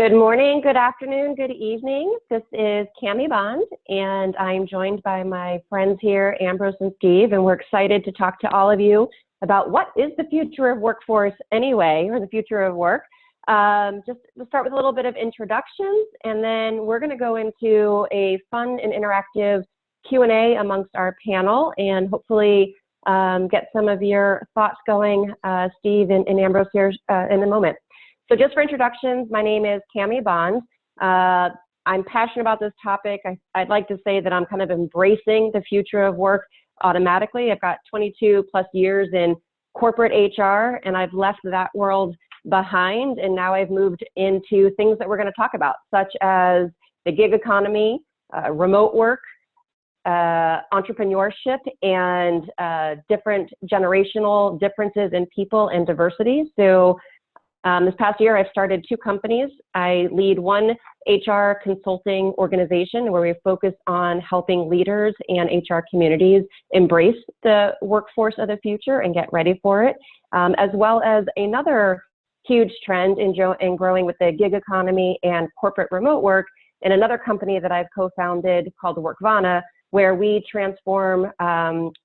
Good morning, good afternoon, good evening. This is Cami Bond, and I'm joined by my friends here, Ambros and Steve, and we're excited to talk to all of you about what is the future of workforce anyway, or the future of work. Just to start with a little bit of introductions, and then we're going to go into a fun and interactive Q&A amongst our panel, and hopefully get some of your thoughts going, Steve and Ambros here in a moment. So just for introductions, my name is Cami Bond. I'm passionate about this topic. I'd like to say that I'm kind of embracing the future of work automatically. I've got 22 plus years in corporate HR, and I've left that world behind, and now I've moved into things that we're going to talk about, such as the gig economy, remote work, entrepreneurship, and different generational differences in people and diversity. So this past year, I've started 2 companies. I lead one HR consulting organization where we focus on helping leaders and HR communities embrace the workforce of the future and get ready for it, as well as another huge trend in growing with the gig economy and corporate remote work in another company that I've co-founded called Workvana, where we transform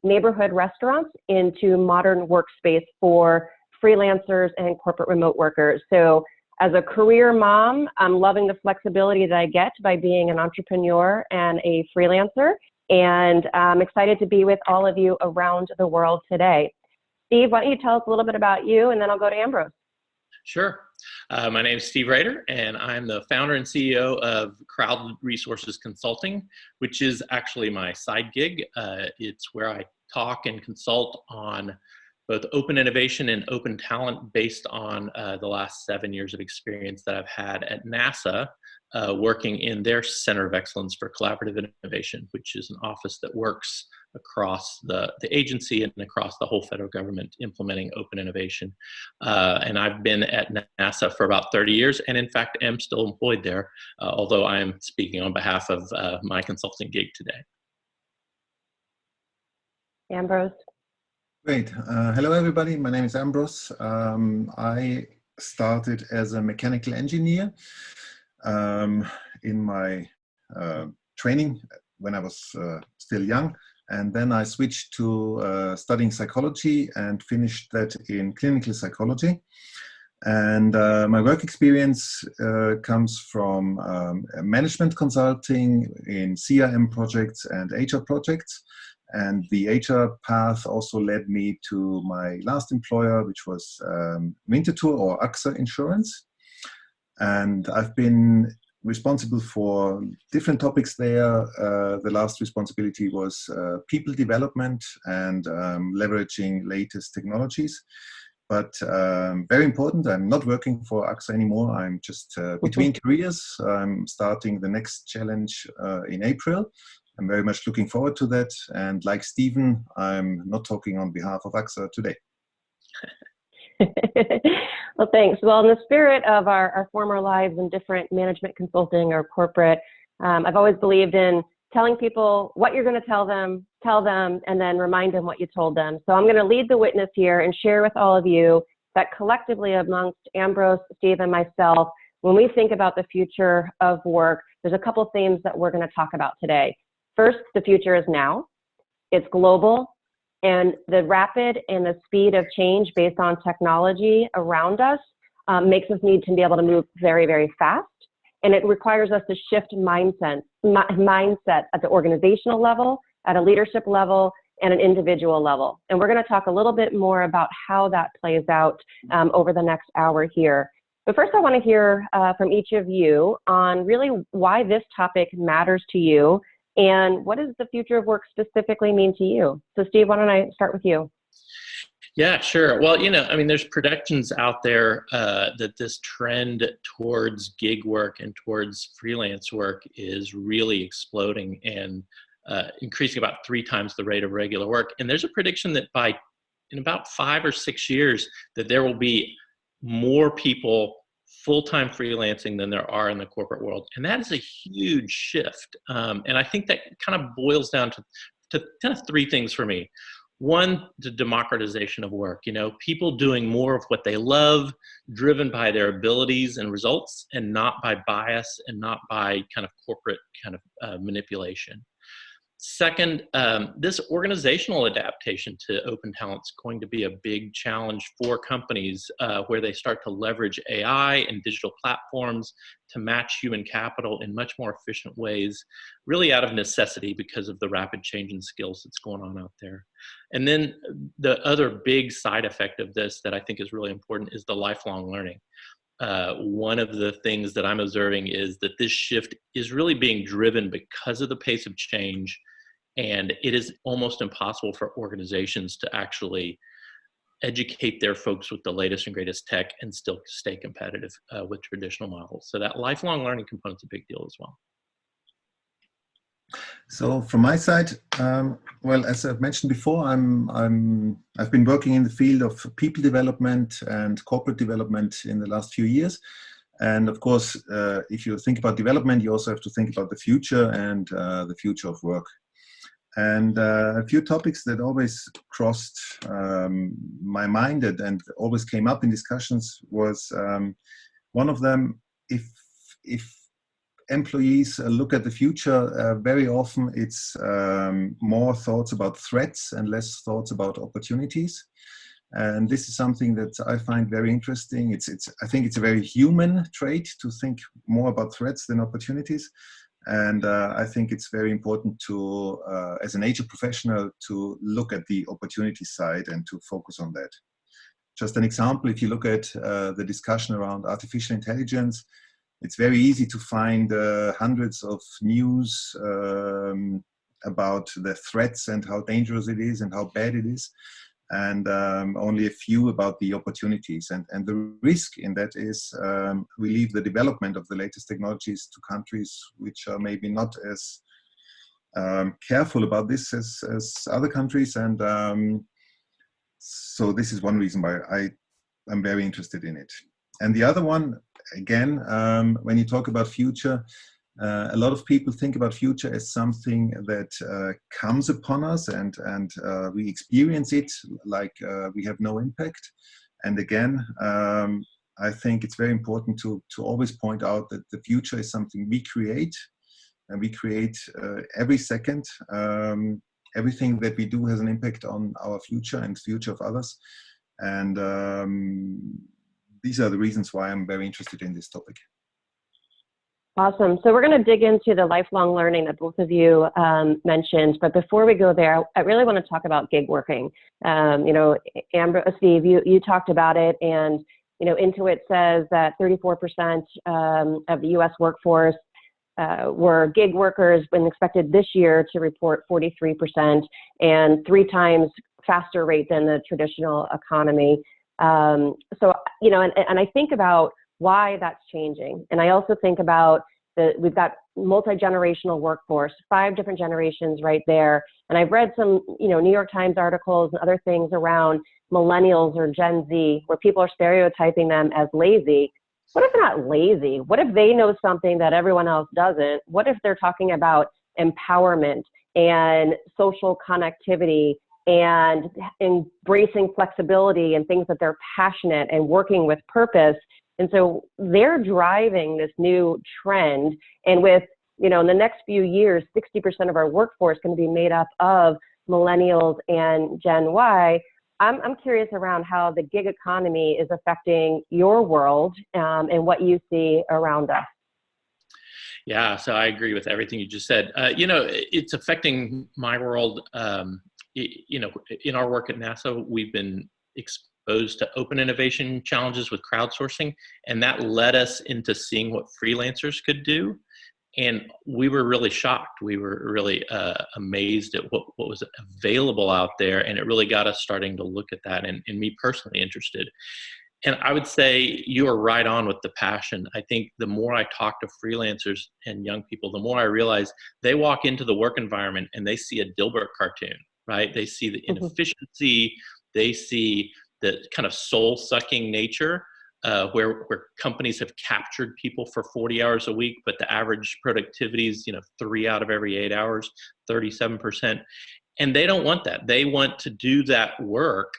neighborhood restaurants into modern workspace for freelancers and corporate remote workers. So as a career mom, I'm loving the flexibility that I get by being an entrepreneur and a freelancer, and I'm excited to be with all of you around the world today. Steve, why don't you tell us a little bit about you, and then I'll go to Ambros. Sure. My name is Steve Rader, and I'm the founder and CEO of Crowd Resources Consulting, which is actually my side gig. It's where I talk and consult on both open innovation and open talent based on the last 7 years of experience that I've had at NASA, working in their Center of Excellence for Collaborative Innovation, which is an office that works across the agency and across the whole federal government implementing open innovation. And I've been at NASA for about 30 years, and in fact am still employed there, although I am speaking on behalf of my consulting gig today. Ambros. Great. Hello, everybody. My name is Ambros. I started as a mechanical engineer in my training when I was still young. And then I switched to studying psychology and finished that in clinical psychology. And my work experience comes from management consulting in CRM projects and HR projects. And the HR path also led me to my last employer, which was Winterthur or AXA Insurance. And I've been responsible for different topics there. The last responsibility was people development and leveraging latest technologies. But very important, I'm not working for AXA anymore. I'm just between careers. I'm starting the next challenge in April. I'm very much looking forward to that. And like Stephen, I'm not talking on behalf of AXA today. Well, thanks. Well, in the spirit of our former lives in different management consulting or corporate, I've always believed in telling people what you're going to tell them, and then remind them what you told them. So I'm going to lead the witness here and share with all of you that collectively amongst Ambros, Steve, and myself, when we think about the future of work, there's a couple themes that we're going to talk about today. First, the future is now. It's global, and the rapid and the speed of change based on technology around us makes us need to be able to move very, very fast. And it requires us to shift mindset at the organizational level, at a leadership level, and an individual level. And we're going to talk a little bit more about how that plays out over the next hour here. But first, I want to hear from each of you on really why this topic matters to you. And what does the future of work specifically mean to you? So Steve, why don't I start with you? Yeah, sure. Well, I mean, there's predictions out there that this trend towards gig work and towards freelance work is really exploding and increasing about 3 times the rate of regular work. And there's a prediction that in about 5 or 6 years, that there will be more people full-time freelancing than there are in the corporate world. And that is a huge shift. And I think that kind of boils down to kind of 3 things for me. One, the democratization of work, people doing more of what they love, driven by their abilities and results, and not by bias and not by kind of corporate manipulation. Second, this organizational adaptation to open talent is going to be a big challenge for companies where they start to leverage AI and digital platforms to match human capital in much more efficient ways, really out of necessity because of the rapid change in skills that's going on out there. And then the other big side effect of this that I think is really important is the lifelong learning. One of the things that I'm observing is that this shift is really being driven because of the pace of change, and it is almost impossible for organizations to actually educate their folks with the latest and greatest tech and still stay competitive with traditional models. So that lifelong learning component is a big deal as well. So from my side, well, as I've mentioned before, I've been working in the field of people development and corporate development in the last few years. And of course, if you think about development, you also have to think about the future and the future of work. And a few topics that always crossed my mind and always came up in discussions was one of them, if employees look at the future, very often it's more thoughts about threats and less thoughts about opportunities. And this is something that I find very interesting. I think it's a very human trait to think more about threats than opportunities. And I think it's very important to, as an HR professional, to look at the opportunity side and to focus on that. Just an example, if you look at the discussion around artificial intelligence, it's very easy to find hundreds of news about the threats and how dangerous it is and how bad it is, and only a few about the opportunities. And the risk in that is we leave the development of the latest technologies to countries which are maybe not as careful about this as other countries. And so this is one reason why I'm very interested in it. And the other one, again, when you talk about future, a lot of people think about future as something that comes upon us and we experience it like we have no impact. And again, I think it's very important to always point out that the future is something we create, and we create every second. Everything that we do has an impact on our future and future of others. And these are the reasons why I'm very interested in this topic. Awesome. So we're going to dig into the lifelong learning that both of you mentioned. But before we go there, I really want to talk about gig working. Ambros, Steve, you talked about it, and Intuit says that 34% of the U.S. workforce were gig workers, when expected this year to report 43%, and 3 times faster rate than the traditional economy. And I think about why that's changing. And I also think about we've got multi-generational workforce, 5 different generations right there. And I've read some, New York Times articles and other things around millennials or Gen Z, where people are stereotyping them as lazy. What if they're not lazy? What if they know something that everyone else doesn't? What if they're talking about empowerment and social connectivity and embracing flexibility and things that they're passionate and working with purpose? And so they're driving this new trend. And with, in the next few years, 60% of our workforce is going to be made up of millennials and Gen Y. I'm curious around how the gig economy is affecting your world and what you see around us. Yeah, so I agree with everything you just said. It's affecting my world. In our work at NASA, we've been exposed to open innovation challenges with crowdsourcing, and that led us into seeing what freelancers could do. And we were really shocked. We were really amazed at what was available out there, and it really got us starting to look at that, and me personally interested. And I would say you are right on with the passion. I think the more I talk to freelancers and young people, the more I realize they walk into the work environment and they see a Dilbert cartoon, right? They see the inefficiency, they see the kind of soul-sucking nature where companies have captured people for 40 hours a week, but the average productivity is 3 out of every 8 hours, 37%. And they don't want that. They want to do that work,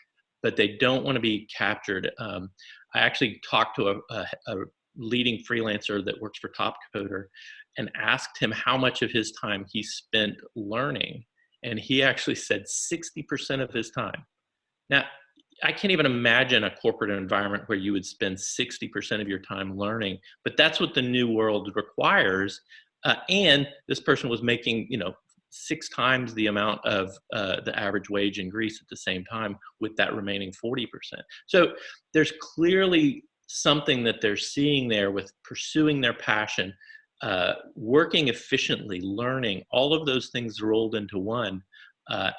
but they don't want to be captured. I actually talked to a leading freelancer that works for Topcoder and asked him how much of his time he spent learning. And he actually said 60% of his time. Now, I can't even imagine a corporate environment where you would spend 60% of your time learning, but that's what the new world requires. And this person was making, 6 times the amount of the average wage in Greece at the same time with that remaining 40%. So there's clearly something that they're seeing there with pursuing their passion, working efficiently, learning, all of those things rolled into one.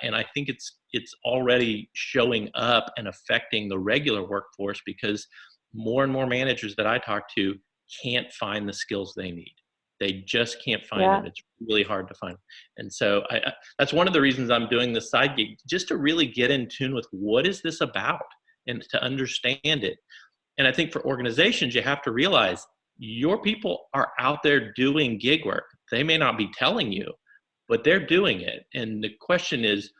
And I think it's already showing up and affecting the regular workforce, because more and more managers that I talk to can't find the skills they need. They just can't find them. It's really hard to find. And so that's one of the reasons I'm doing this side gig, just to really get in tune with what is this about and to understand it. And I think for organizations, you have to realize your people are out there doing gig work. They may not be telling you, but they're doing it. And the question is,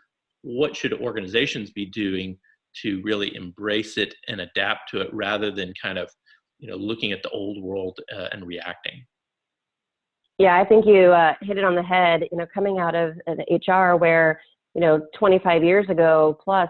what should organizations be doing to really embrace it and adapt to it, rather than kind of, looking at the old world and reacting? Yeah, I think you hit it on the head. Coming out of an HR where 25 years ago plus,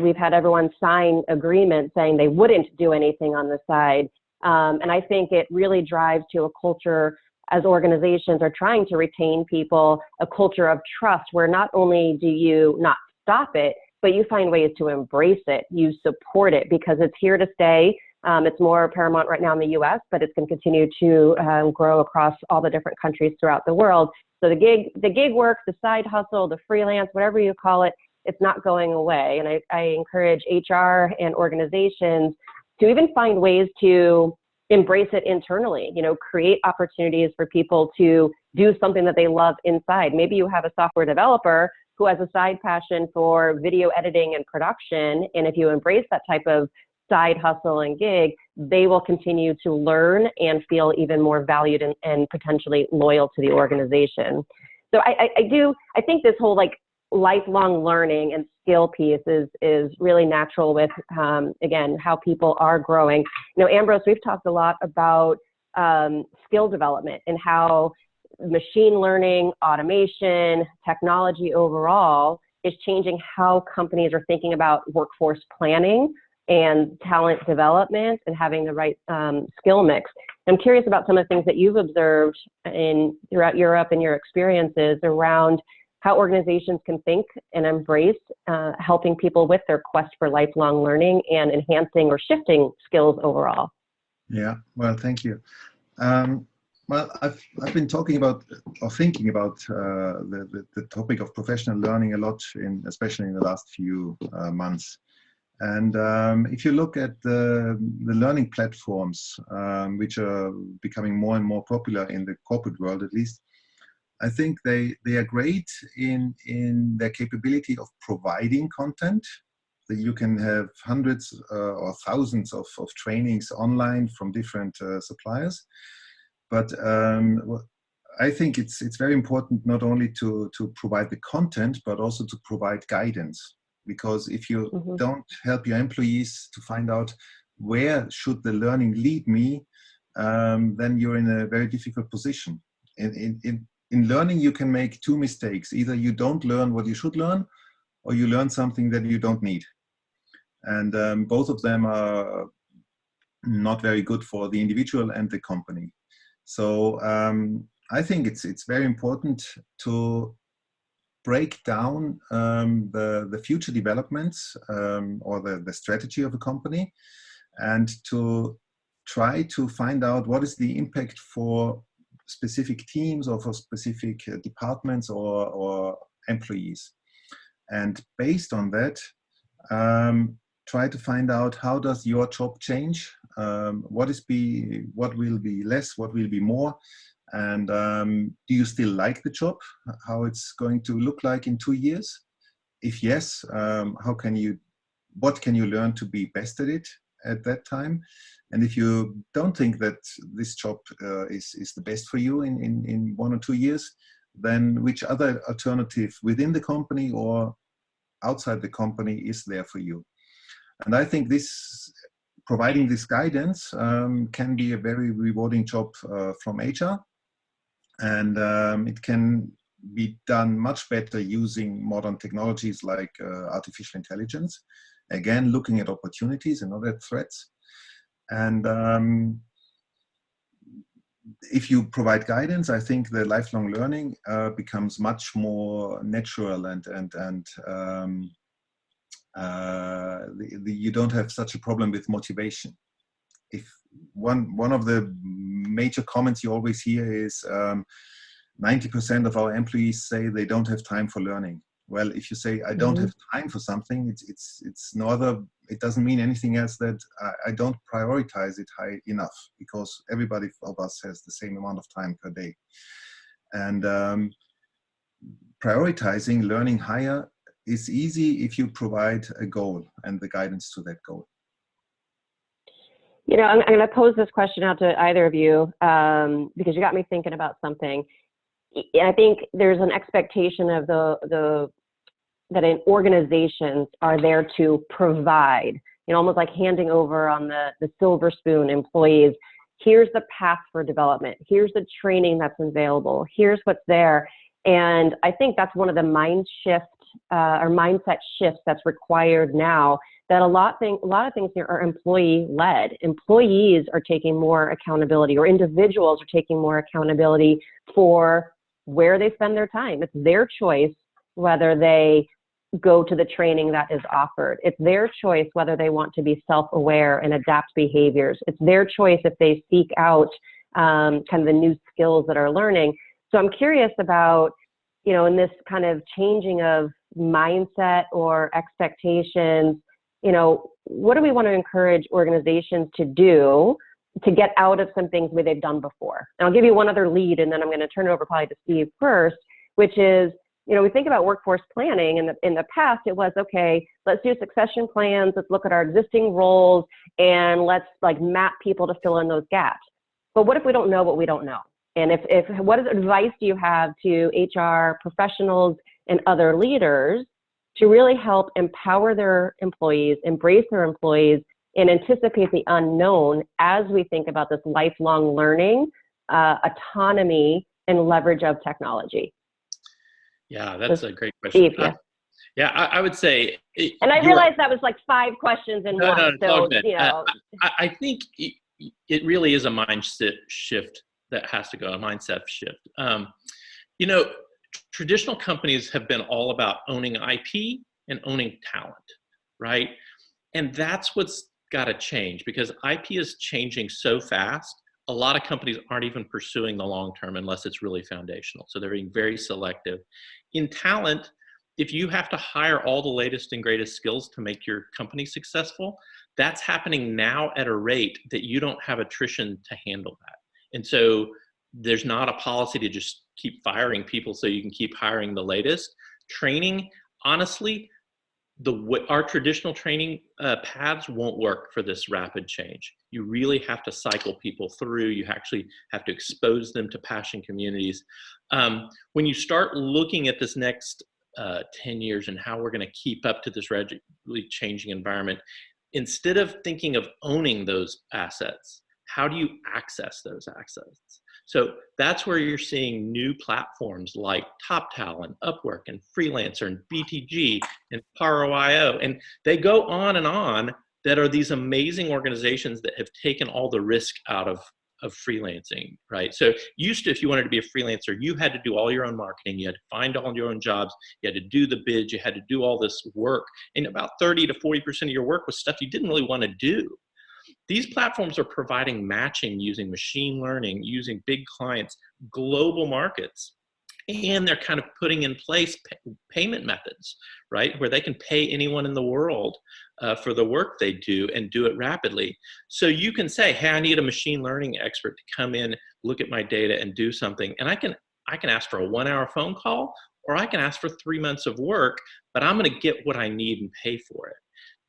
we've had everyone sign agreements saying they wouldn't do anything on the side, and I think it really drives to a culture, as organizations are trying to retain people, a culture of trust, where not only do you not stop it, but you find ways to embrace it. You support it because it's here to stay. It's more paramount right now in the U.S., but it's going to continue to grow across all the different countries throughout the world. So the gig work, the side hustle, the freelance, whatever you call it, it's not going away. And I encourage HR and organizations to even find ways to embrace it internally, create opportunities for people to do something that they love inside. Maybe you have a software developer who has a side passion for video editing and production. And if you embrace that type of side hustle and gig, they will continue to learn and feel even more valued and potentially loyal to the organization. So I think this whole lifelong learning and skill piece is really natural with, again, how people are growing. Ambros, we've talked a lot about skill development and how machine learning, automation, technology overall is changing how companies are thinking about workforce planning and talent development and having the right skill mix. I'm curious about some of the things that you've observed throughout Europe and your experiences around how organizations can think and embrace helping people with their quest for lifelong learning and enhancing or shifting skills overall. Yeah, well, thank you. Well, I've been talking about or thinking about the topic of professional learning a lot, especially in the last few months. And if you look at the learning platforms, which are becoming more and more popular in the corporate world, at least, I think they are great in their capability of providing content. That you can have hundreds or thousands of trainings online from different suppliers. But I think it's very important not only to provide the content, but also to provide guidance. Because if you don't help your employees to find out where should the learning lead me, then you're in a very difficult position. In learning, you can make 2 mistakes. Either you don't learn what you should learn, or you learn something that you don't need. And both of them are not very good for the individual and the company. So I think it's very important to break down the future developments or the strategy of a company, and to try to find out what is the impact for specific teams or for specific departments or employees. And based on that, try to find out how does your job change, what will be less, what will be more, and do you still like the job, how it's going to look like in 2 years? If yes, what can you learn to be best at it at that time? And if you don't think that this job is the best for you in 1 or 2 years, then which other alternative within the company or outside the company is there for you? And I think providing this guidance can be a very rewarding job from HR, and it can be done much better using modern technologies like artificial intelligence. Again, looking at opportunities and not at threats. And if you provide guidance, I think the lifelong learning becomes much more natural, and you don't have such a problem with motivation. If one of the major comments you always hear is 90% of our employees say they don't have time for learning. Well, if you say I don't have time for something, it's no other. It doesn't mean anything else that I don't prioritize it high enough, because everybody of us has the same amount of time per day. And prioritizing learning higher is easy if you provide a goal and the guidance to that goal. You know, I'm going to pose this question out to either of you because you got me thinking about something. I think there's an expectation of that in organizations are there to provide, you know, almost like handing over on the silver spoon employees. Here's the path for development. Here's the training that's available. Here's what's there. And I think that's one of the mindset shifts that's required now, that a lot of things here are employee-led. Employees are taking more accountability, or individuals are taking more accountability for where they spend their time. It's their choice whether they go to the training that is offered. It's their choice whether they want to be self-aware and adapt behaviors. It's their choice if they seek out kind of the new skills that are learning. So I'm curious about, you know, in this kind of changing of mindset or expectations, you know, what do we want to encourage organizations to do to get out of some things where they've done before? And I'll give you one other lead, and then I'm going to turn it over probably to Steve first, which is, you know, we think about workforce planning, and in the past it was, okay, let's do succession plans, let's look at our existing roles, and let's like map people to fill in those gaps. But what if we don't know what we don't know? And what advice do you have to HR professionals and other leaders to really help empower their employees, embrace their employees, and anticipate the unknown as we think about this lifelong learning, autonomy, and leverage of technology? Yeah, that's a great question. Steve, yeah, I would say. And I realized that was like 5 questions in one. No, it's all good. You know. I think it really is a mindset shift that has to go, a mindset shift. You know, traditional companies have been all about owning IP and owning talent, right? And that's what's got to change, because IP is changing so fast. A lot of companies aren't even pursuing the long term unless it's really foundational. So they're being very selective. In talent, if you have to hire all the latest and greatest skills to make your company successful, that's happening now at a rate that you don't have attrition to handle that. And so there's not a policy to just keep firing people so you can keep hiring the latest. Training, honestly, our traditional training paths won't work for this rapid change. You really have to cycle people through. You actually have to expose them to passion communities. When you start looking at this next 10 years and how we're going to keep up to this rapidly changing environment, instead of thinking of owning those assets, how do you access those assets? So that's where you're seeing new platforms like Top Talent, Upwork, and Freelancer, and BTG, and Paro.io, and they go on, that are these amazing organizations that have taken all the risk out of freelancing, right? So used to, if you wanted to be a freelancer, you had to do all your own marketing, you had to find all your own jobs, you had to do the bids, you had to do all this work, and about 30 to 40% of your work was stuff you didn't really want to do. These platforms are providing matching using machine learning, using big clients, global markets, and they're kind of putting in place payment methods, right, where they can pay anyone in the world for the work they do and do it rapidly. So you can say, hey, I need a machine learning expert to come in, look at my data, and do something. And I can ask for a 1-hour phone call, or I can ask for 3 months of work, but I'm going to get what I need and pay for it.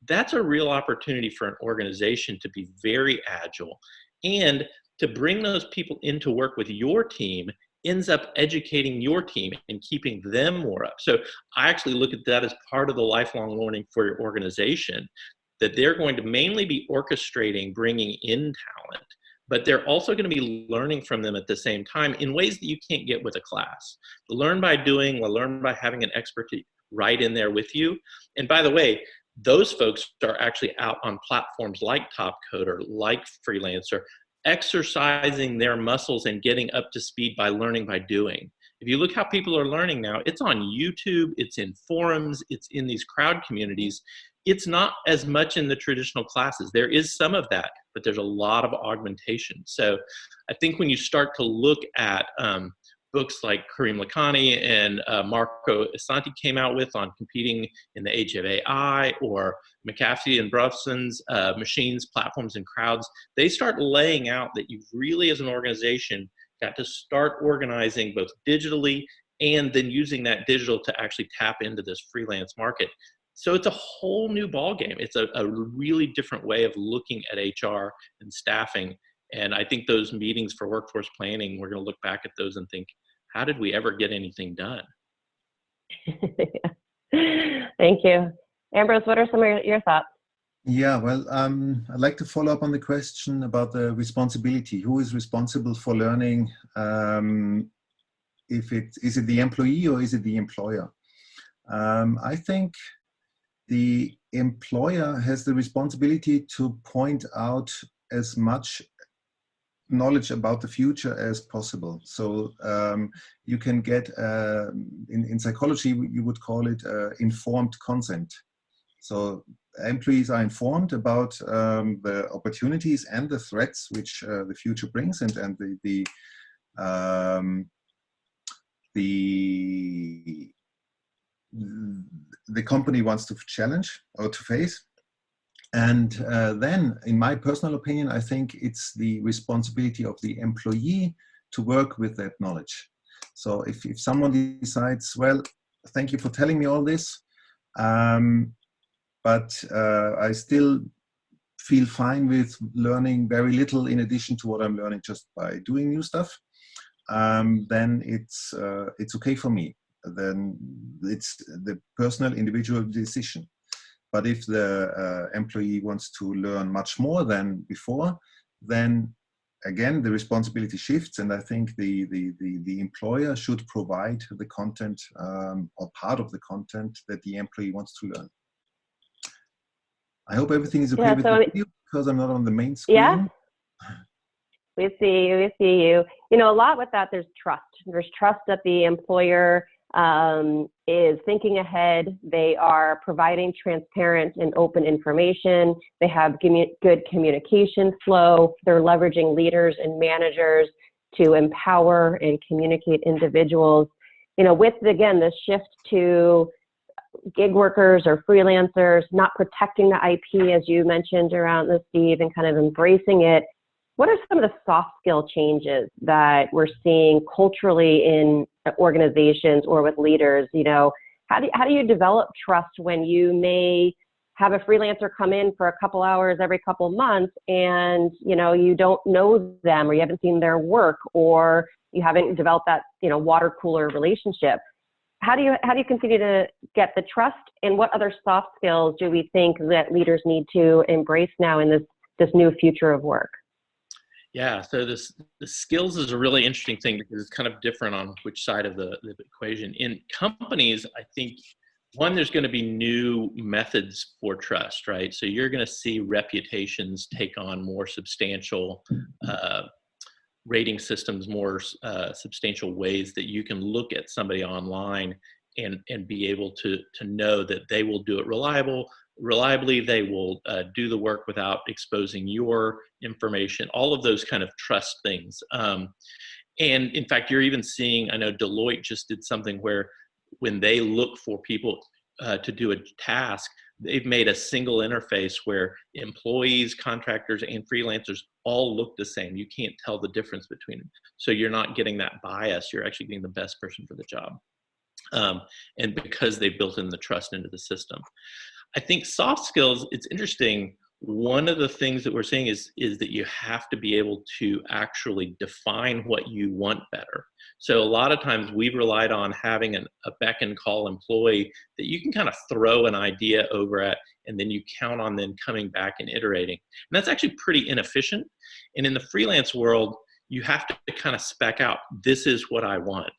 That's a real opportunity for an organization to be very agile and to bring those people into work with your team ends up educating your team and keeping them more up. So I actually look at that as part of the lifelong learning for your organization, that they're going to mainly be orchestrating bringing in talent, but they're also going to be learning from them at the same time in ways that you can't get with a class. Learn by doing, or learn by having an expert right in there with you. And by the way, those folks are actually out on platforms like Topcoder, like Freelancer, exercising their muscles and getting up to speed by learning by doing. If you look how people are learning now, it's on YouTube, it's in forums, it's in these crowd communities. It's not as much in the traditional classes. There is some of that, but there's a lot of augmentation. So I think when you start to look at books like Karim Lakhani and Marco Isanti came out with on competing in the age of AI, or McAfee and Brofson's machines, platforms, and crowds, they start laying out that you've really, as an organization, got to start organizing both digitally and then using that digital to actually tap into this freelance market. So it's a whole new ballgame. It's a really different way of looking at HR and staffing. And I think those meetings for workforce planning, we're going to look back at those and think, how did we ever get anything done? Thank you. Ambros, what are some of your thoughts? Yeah, well, I'd like to follow up on the question about the responsibility. Who is responsible for learning? Is it the employee or is it the employer? I think the employer has the responsibility to point out as much knowledge about the future as possible. So you can get, in psychology, you would call it informed consent. So employees are informed about the opportunities and the threats which the future brings, and the company wants to challenge or to face. And then, in my personal opinion, I think it's the responsibility of the employee to work with that knowledge. So if someone decides, well, thank you for telling me all this, but I still feel fine with learning very little in addition to what I'm learning just by doing new stuff, then it's okay for me. Then it's the personal individual decision. But if the employee wants to learn much more than before, then again the responsibility shifts, and I think the employer should provide the content or part of the content that the employee wants to learn. I hope everything is okay with the video, because I'm not on the main screen. Yeah, we see you. We see you. You know, a lot with that, there's trust. There's trust that the employer is thinking ahead. They are providing transparent and open information. They have good communication flow. They're leveraging leaders and managers to empower and communicate individuals. You know, with, again, this shift to gig workers or freelancers, not protecting the IP, as you mentioned around this, Steve, and kind of embracing it. What are some of the soft skill changes that we're seeing culturally in organizations or with leaders? You know, how do you develop trust when you may have a freelancer come in for a couple hours every couple months and, you know, you don't know them, or you haven't seen their work, or you haven't developed that, you know, water cooler relationship? How do you continue to get the trust, and what other soft skills do we think that leaders need to embrace now in this new future of work? Yeah, so the skills is a really interesting thing, because it's kind of different on which side of the equation. In companies, I think, one, there's going to be new methods for trust, right? So you're going to see reputations take on more substantial rating systems, more substantial ways that you can look at somebody online and be able to know that they will do it reliably, they will do the work without exposing your information, all of those kind of trust things. And in fact, you're even seeing, I know Deloitte just did something where when they look for people to do a task, they've made a single interface where employees, contractors, and freelancers all look the same. You can't tell the difference between them. So you're not getting that bias. You're actually getting the best person for the job. And because they built in the trust into the system. I think soft skills, it's interesting. one of the things that we're seeing is that you have to be able to actually define what you want better. So a lot of times we've relied on having a beck and call employee that you can kind of throw an idea over at, and then you count on them coming back and iterating. And that's actually pretty inefficient. And in the freelance world, you have to kind of spec out, this is what I want.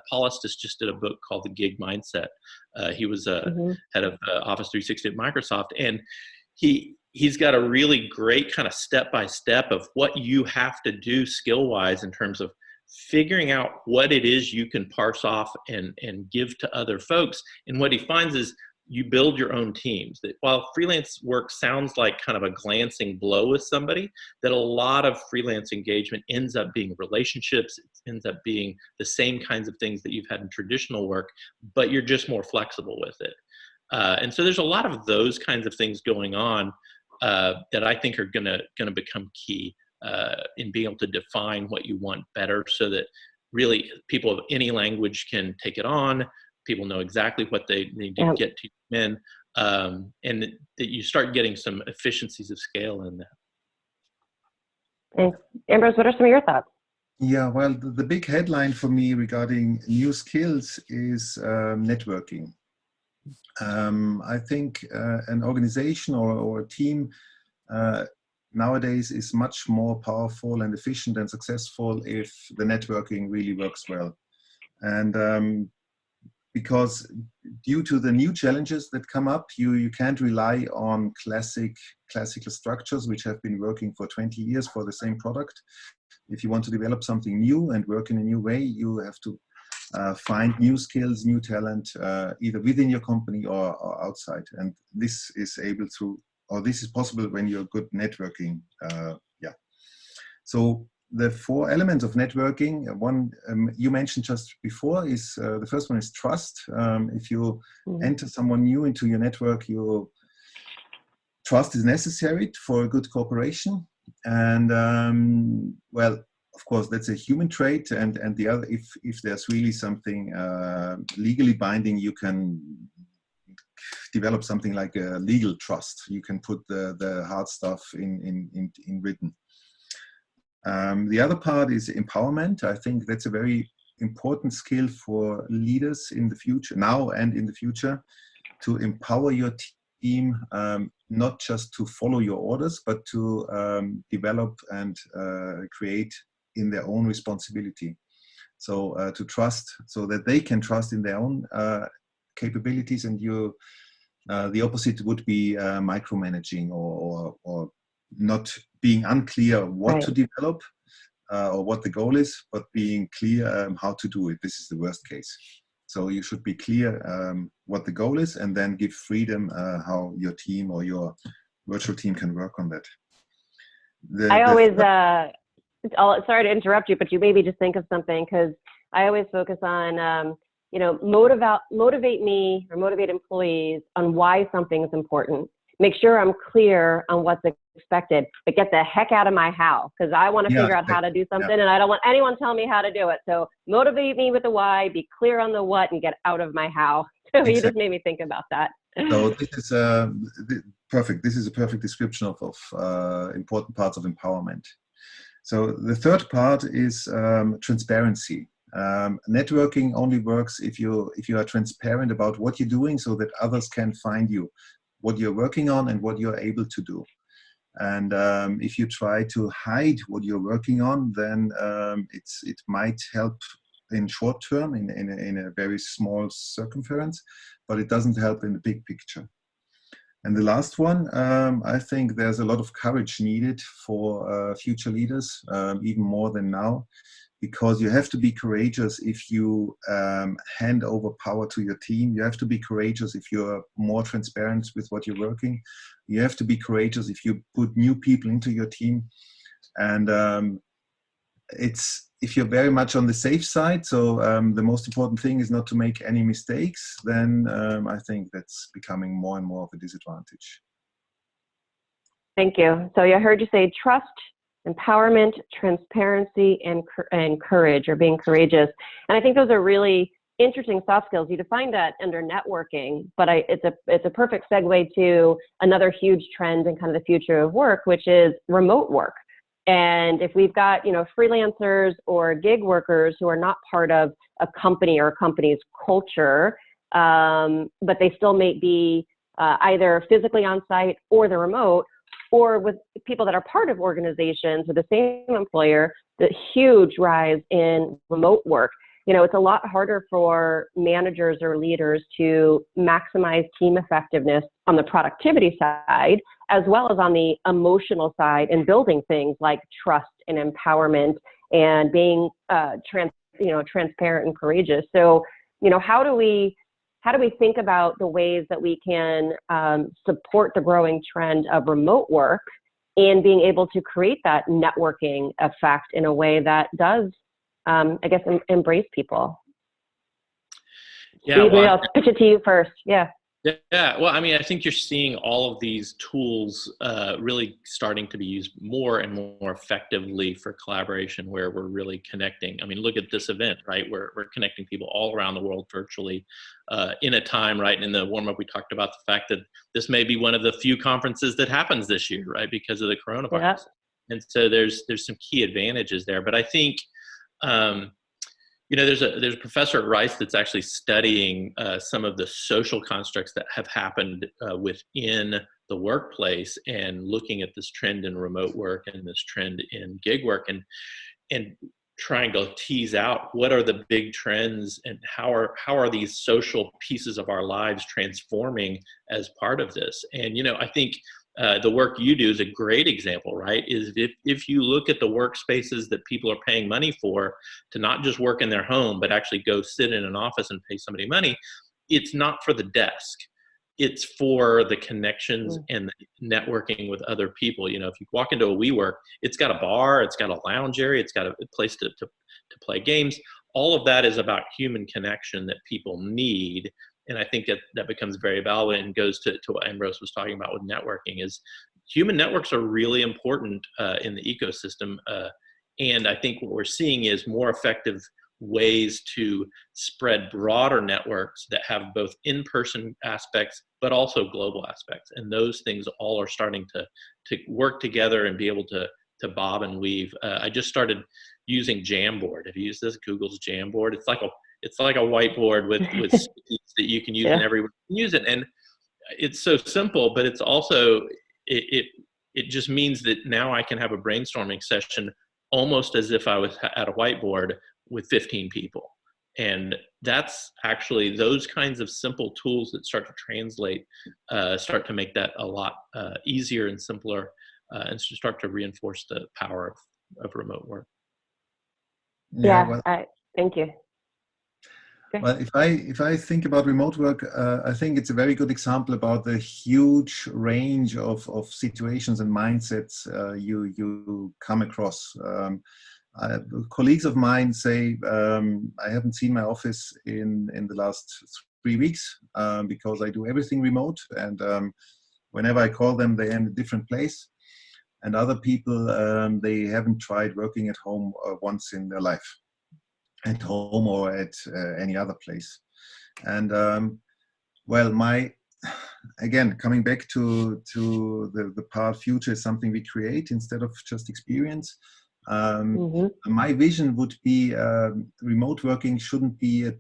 Paul Estes just did a book called The Gig Mindset. He was head of Office 360 at Microsoft, and he's got a really great kind of step-by-step of what you have to do skill-wise in terms of figuring out what it is you can parse off and give to other folks. And what he finds is you build your own teams. That while freelance work sounds like kind of a glancing blow with somebody, that a lot of freelance engagement ends up being relationships, it ends up being the same kinds of things that you've had in traditional work, but you're just more flexible with it. And so there's a lot of those kinds of things going on that I think are gonna become key in being able to define what you want better, so that really people of any language can take it on. People know exactly what they need to get to in, and that you start getting some efficiencies of scale in that. Thanks. Ambros, what are some of your thoughts? Yeah, well, the big headline for me regarding new skills is networking. I think an organization or a team nowadays is much more powerful and efficient and successful if the networking really works well. And because due to the new challenges that come up, you can't rely on classical structures which have been working for 20 years for the same product. If you want to develop something new and work in a new way, you have to find new skills, new talent, either within your company or outside. And this is this is possible when you're good networking. So the 4 elements of networking, one you mentioned just before, is the first one is trust. If you enter someone new into your network, trust is necessary for a good cooperation. And well, of course, that's a human trait. And the other, if there's really something legally binding, you can develop something like a legal trust. You can put the hard stuff in written. The other part is empowerment. I think that's a very important skill for leaders in the future, now and in the future, to empower your team, not just to follow your orders, but to develop and create in their own responsibility. So to trust, so that they can trust in their own capabilities, and the opposite would be micromanaging or not being unclear what to develop or what the goal is, but being clear how to do it. This is the worst case. So you should be clear what the goal is, and then give freedom how your team or your virtual team can work on that. Sorry to interrupt you, but you maybe just think of something, because I always focus on, motivate me or motivate employees on why something is important. Make sure I'm clear on what's expected, but get the heck out of my how, because I want to figure out how to do something, and I don't want anyone telling me how to do it. So motivate me with the why, be clear on the what, and get out of my how. So you just made me think about that. So this is perfect. This is a perfect description of important parts of empowerment. So the third part is transparency. Networking only works if you are transparent about what you're doing, so that others can find you, what you're working on and what you're able to do. And if you try to hide what you're working on, then it might help in short term, in a very small circumference, but it doesn't help in the big picture. And the last one, I think there's a lot of courage needed for future leaders, even more than now, because you have to be courageous if you hand over power to your team. You have to be courageous if you're more transparent with what you're working. You have to be courageous if you put new people into your team. And if you're very much on the safe side, so the most important thing is not to make any mistakes, then I think that's becoming more and more of a disadvantage. Thank you. So I heard you say trust, empowerment, transparency, and courage, or being courageous. And I think those are really interesting soft skills. You defined that under networking, but it's a perfect segue to another huge trend in kind of the future of work, which is remote work. And if we've got, freelancers or gig workers who are not part of a company or a company's culture, but they still may be either physically on site or they're remote, or with people that are part of organizations with the same employer, the huge rise in remote work. It's a lot harder for managers or leaders to maximize team effectiveness on the productivity side, as well as on the emotional side, and building things like trust and empowerment and being transparent and courageous. So, how do we think about the ways that we can support the growing trend of remote work and being able to create that networking effect in a way that does, embrace people? Yeah, I'll pitch it to you first. Yeah. Yeah, well, I think you're seeing all of these tools really starting to be used more and more effectively for collaboration, where we're really connecting. Look at this event, right? We're connecting people all around the world virtually in a time, right? In the warm-up, we talked about the fact that this may be one of the few conferences that happens this year, right? Because of the coronavirus. Yeah. And so there's some key advantages there. But I think, there's a professor at Rice that's actually studying some of the social constructs that have happened within the workplace, and looking at this trend in remote work and this trend in gig work, and trying to tease out what are the big trends and how are these social pieces of our lives transforming as part of this. And I think the work you do is a great example, right? Is if you look at the workspaces that people are paying money for to not just work in their home, but actually go sit in an office and pay somebody money, it's not for the desk. It's for the connections and the networking with other people. If you walk into a WeWork, it's got a bar, it's got a lounge area, it's got a place to play games. All of that is about human connection that people need. And I think that becomes very valuable, and goes to what Ambros was talking about with networking. Is human networks are really important in the ecosystem. And I think what we're seeing is more effective ways to spread broader networks that have both in-person aspects, but also global aspects. And those things all are starting to work together and be able to bob and weave. I just started using Jamboard. Have you used this? Google's Jamboard. It's like a whiteboard with sticky that you can use, and everyone can use it. And it's so simple, but it's also, it just means that now I can have a brainstorming session almost as if I was at a whiteboard with 15 people. And that's actually those kinds of simple tools that start to translate, start to make that a lot easier and simpler, and start to reinforce the power of remote work. Thank you. Okay. Well, if I think about remote work, I think it's a very good example about the huge range of situations and mindsets you come across. Colleagues of mine say, I haven't seen my office in the last 3 weeks because I do everything remote, and whenever I call them, they're in a different place. And other people, they haven't tried working at home once in their life, at home or at any other place. And again, coming back to the part future is something we create instead of just experience. My vision would be remote working shouldn't be a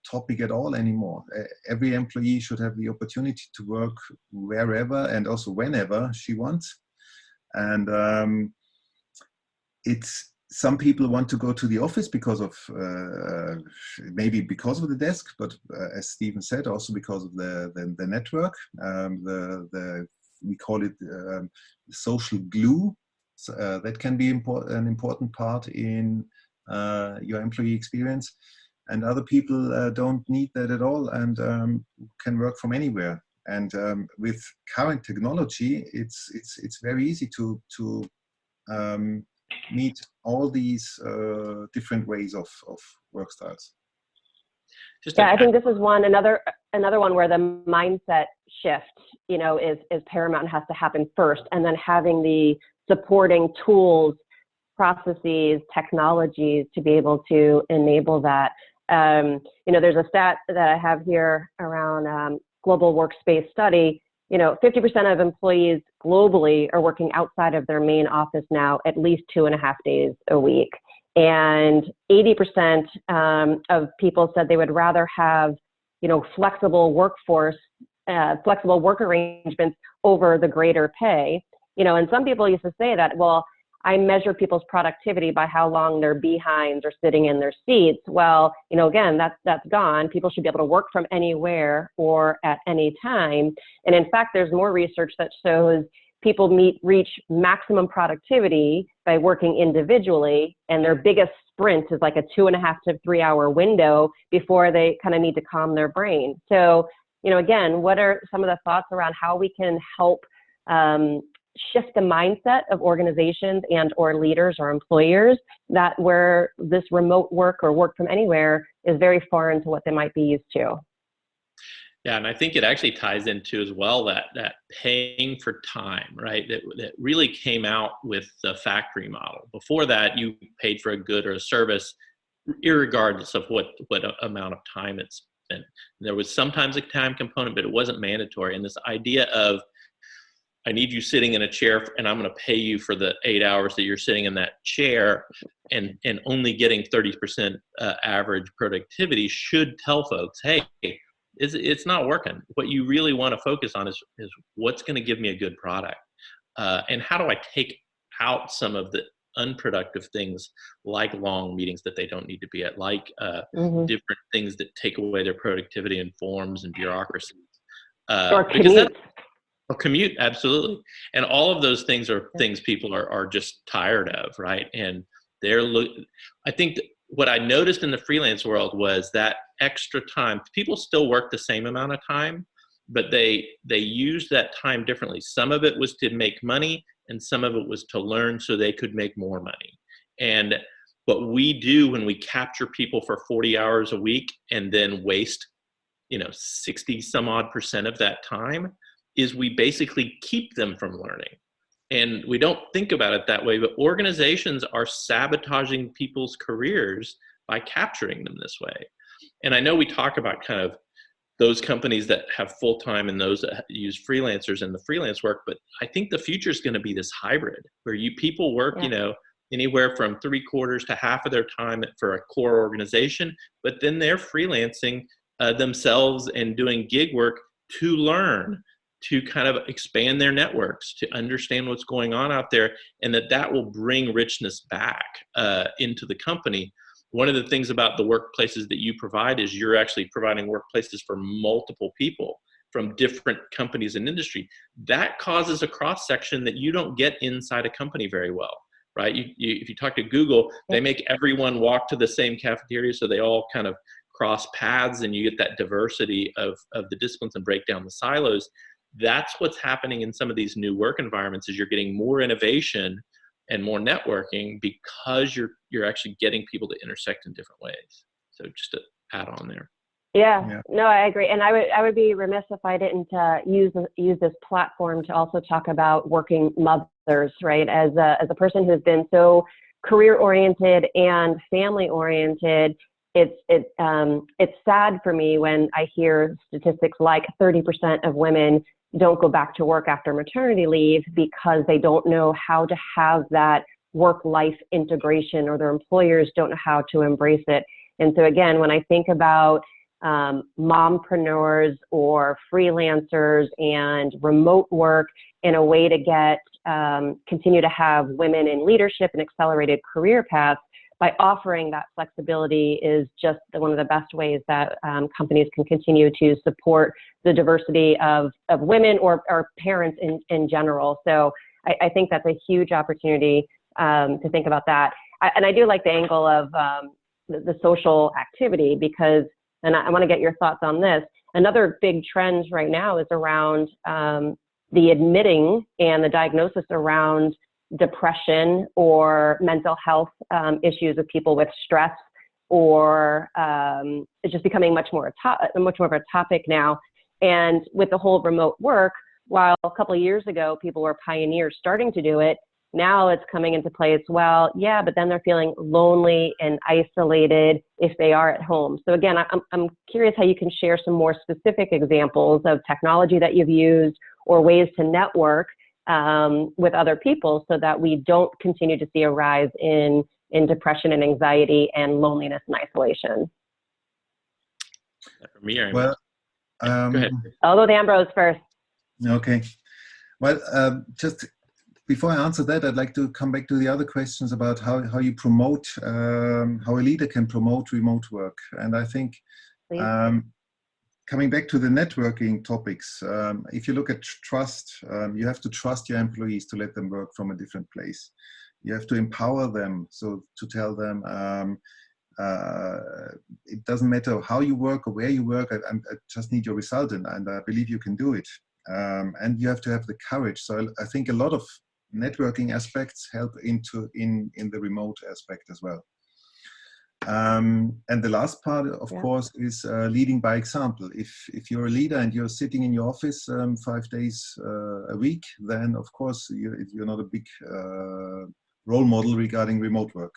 topic at all anymore. Every employee should have the opportunity to work wherever and also whenever she wants. And some people want to go to the office because of maybe because of the desk, but as Stephen said, also because of the network. We call it social glue. So, that can be an important part in your employee experience. And other people don't need that at all, and can work from anywhere. And with current technology, it's very easy to meet all these different ways of work styles. I think this is another one where the mindset shift, is paramount and has to happen first, and then having the supporting tools, processes, technologies to be able to enable that. There's a stat that I have here around global workspace study. 50% of employees globally are working outside of their main office now at least 2.5 days a week. And 80% of people said they would rather have, flexible work arrangements over the greater pay. And some people used to say that, well, I measure people's productivity by how long their behinds are sitting in their seats. Well, again, that's gone. People should be able to work from anywhere or at any time. And in fact, there's more research that shows people reach maximum productivity by working individually, and their biggest sprint is like a 2.5 to 3 hour window before they kind of need to calm their brain. So, again, what are some of the thoughts around how we can help shift the mindset of organizations and or leaders or employers that where this remote work or work from anywhere is very foreign to what they might be used to? Yeah, and I think it actually ties into as well that paying for time, right? That really came out with the factory model. Before that, you paid for a good or a service, irregardless of what amount of time it's spent. There was sometimes a time component, but it wasn't mandatory. And this idea of, I need you sitting in a chair and I'm going to pay you for the 8 hours that you're sitting in that chair, and only getting 30% average productivity should tell folks, hey, it's not working. What you really want to focus on is what's going to give me a good product, and how do I take out some of the unproductive things like long meetings that they don't need to be at, like different things that take away their productivity in forms and bureaucracies. Or commute. Commute, absolutely. And all of those things are things people are just tired of, right? And I think what I noticed in the freelance world was that extra time, people still work the same amount of time, but they use that time differently. Some of it was to make money, and some of it was to learn so they could make more money. And what we do when we capture people for 40 hours a week and then waste 60 some odd % of that time is we basically keep them from learning. And we don't think about it that way, but organizations are sabotaging people's careers by capturing them this way. And I know we talk about kind of those companies that have full-time and those that use freelancers and the freelance work, but I think the future is going to be this hybrid where people work, anywhere from 3/4 to half of their time for a core organization, but then they're freelancing themselves and doing gig work to learn, to kind of expand their networks, to understand what's going on out there, and that will bring richness back into the company. One of the things about the workplaces that you provide is you're actually providing workplaces for multiple people from different companies and industry. That causes a cross-section that you don't get inside a company very well, right? If you talk to Google, they make everyone walk to the same cafeteria so they all kind of cross paths, and you get that diversity of the disciplines and break down the silos. That's what's happening in some of these new work environments, is you're getting more innovation and more networking because you're actually getting people to intersect in different ways. So just to add on there. Yeah, no, I agree. And I would be remiss if I didn't use this platform to also talk about working mothers, right? As a person who's been so career oriented and family oriented, it's sad for me when I hear statistics like 30% of women don't go back to work after maternity leave because they don't know how to have that work-life integration, or their employers don't know how to embrace it. And so again, when I think about mompreneurs or freelancers and remote work in a way to continue to have women in leadership and accelerated career paths, by offering that flexibility is just one of the best ways that companies can continue to support the diversity of women or parents in general. So I think that's a huge opportunity to think about that. And I do like the angle of the social activity, because, and I want to get your thoughts on this, another big trend right now is around the admitting and the diagnosis around depression or mental health issues with people with stress, or it's just becoming much more of a topic now. And with the whole remote work, while a couple of years ago people were pioneers starting to do it, now it's coming into play as well. Yeah, but then they're feeling lonely and isolated if they are at home. So again, I'm curious how you can share some more specific examples of technology that you've used or ways to network with other people so that we don't continue to see a rise in depression and anxiety and loneliness and isolation. For me, or Well, go ahead. I'll go with Ambros first. Okay. Well, just before I answer that, I'd like to come back to the other questions about how you promote, how a leader can promote remote work. And I think coming back to the networking topics, if you look at trust, you have to trust your employees to let them work from a different place. You have to empower them, so to tell them, it doesn't matter how you work or where you work, I just need your result, and I believe you can do it. And you have to have the courage. So I think a lot of networking aspects help in the remote aspect as well. And the last part, of course, is leading by example. If you're a leader and you're sitting in your office 5 days a week, then of course you're not a big role model regarding remote work.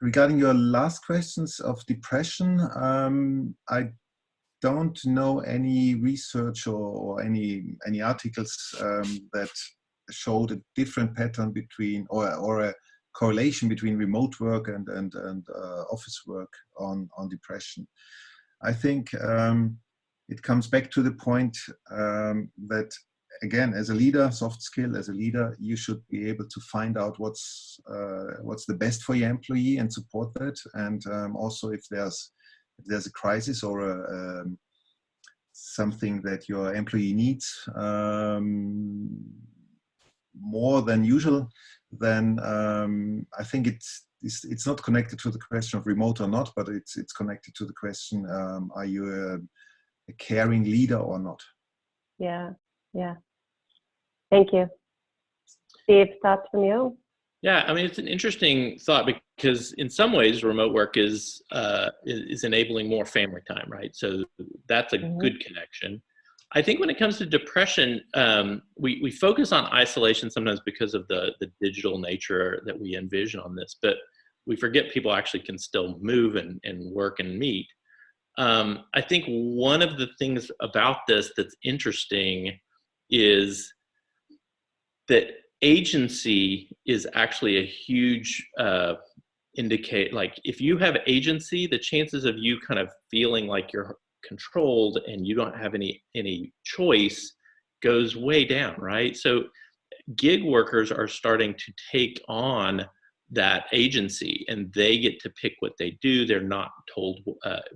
Regarding your last questions of depression, I don't know any research or any articles that showed a different pattern between or a correlation between remote work and office work on depression. I think it comes back to the point that, again, as a leader, soft skill, as a leader, you should be able to find out what's the best for your employee and support that. And also, if there's a crisis or something that your employee needs more than usual, then I think it's not connected to the question of remote or not, but it's connected to the question: are you a caring leader or not? Yeah. Thank you. Steve, thoughts from you? Yeah, I mean, it's an interesting thought because in some ways remote work is enabling more family time, right? So that's a good connection. I think when it comes to depression, we focus on isolation sometimes because of the digital nature that we envision on this, but we forget people actually can still move and work and meet. I think one of the things about this that's interesting is that agency is actually a huge indicate. Like if you have agency, the chances of you kind of feeling like you're controlled and you don't have any choice goes way down, right? So gig workers are starting to take on that agency and they get to pick what they do. They're not told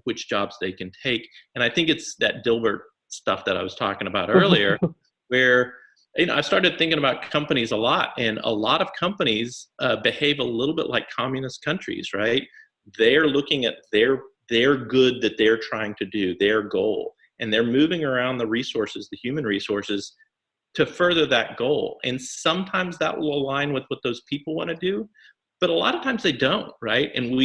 which jobs they can take. And I think it's that Dilbert stuff that I was talking about earlier where I started thinking about companies a lot, and a lot of companies behave a little bit like communist countries, right? They're looking at their good that they're trying to do, their goal, and they're moving around the resources, the human resources, to further that goal. And sometimes that will align with what those people want to do, but a lot of times they don't, right? And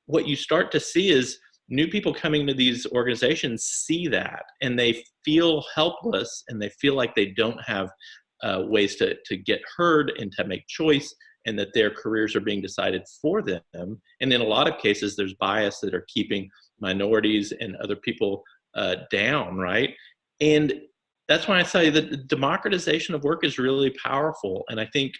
what you start to see is new people coming to these organizations see that and they feel helpless and they feel like they don't have ways to get heard and to make choice, and that their careers are being decided for them. And in a lot of cases, there's bias that are keeping minorities and other people down, right? And that's why I tell you that the democratization of work is really powerful. And I think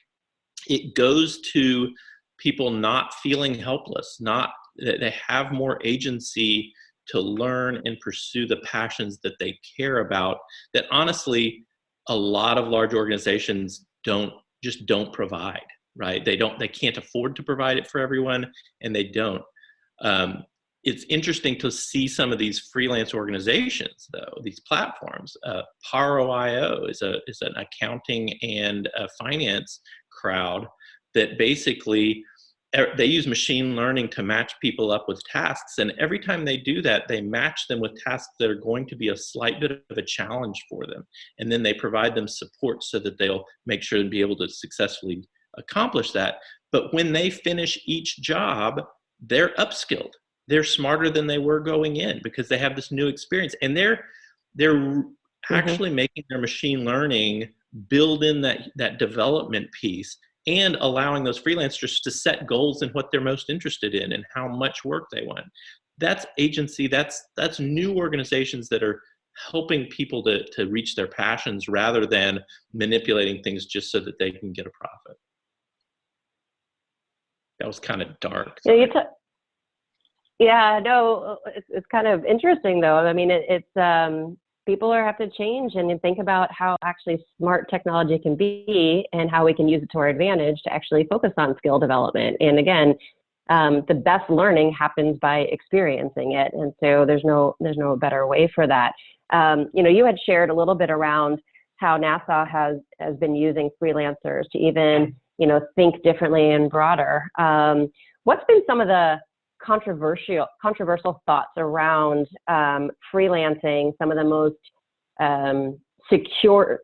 it goes to people not feeling helpless, not that they have more agency to learn and pursue the passions that they care about, that honestly, a lot of large organizations don't provide, right? They can't afford to provide it for everyone, and they don't. It's interesting to see some of these freelance organizations, though, these platforms. Paro.io is an accounting and finance crowd that basically they use machine learning to match people up with tasks. And every time they do that, they match them with tasks that are going to be a slight bit of a challenge for them. And then they provide them support so that they'll make sure and be able to successfully accomplish that. But when they finish each job, they're upskilled. They're smarter than they were going in because they have this new experience. And they're actually making their machine learning build in that development piece, and allowing those freelancers to set goals in what they're most interested in and how much work they want. That's agency. That's new organizations that are helping people to reach their passions rather than manipulating things just so that they can get a profit. That was kind of dark. Yeah, no, it's kind of interesting though. I mean, it's people have to change and think about how actually smart technology can be and how we can use it to our advantage to actually focus on skill development. And again, the best learning happens by experiencing it, and so there's no better way for that. You had shared a little bit around how NASA has been using freelancers to even think differently and broader. What's been some of the controversial thoughts around freelancing, some of the most secure